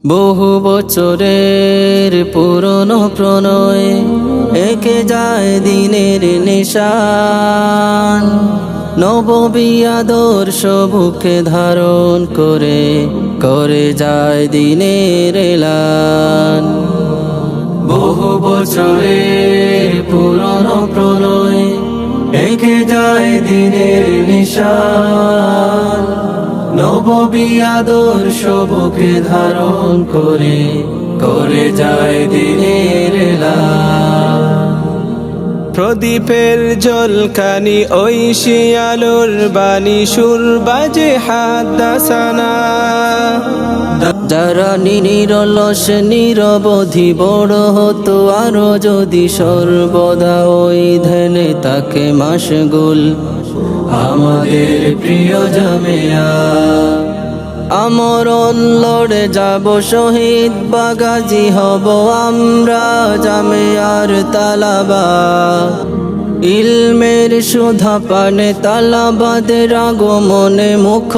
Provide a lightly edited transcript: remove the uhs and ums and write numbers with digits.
বহু বছরের পুরনো প্রণয় একে যায় দিনের নিশান। নববী আদর্শ বুকে ধারণ করে করে যায় দিনের এলান। বহু বছরের পুরনো প্রণয় একে যায় দিনের নিশান। নববী আদর্শ বুকে ধারণ করে করে যায় দিনের এলান। প্রদীপের ঝলকানি ঐশী আলোর বাণী সুর বাজে হাদাসানা। যারা নিরলস নিরবধি বড় হতো আরো যদি সর্বদা ওই ধ্যানে তাকে মাশগুল আমাদের প্রিয় জামিয়া। আমরণ লড়ে যাব শহীদ বাগাজি হব আমরা জামিয়ার তালাবা। ইলমের সুধা পানে তালাবাদের আগমনে মুখ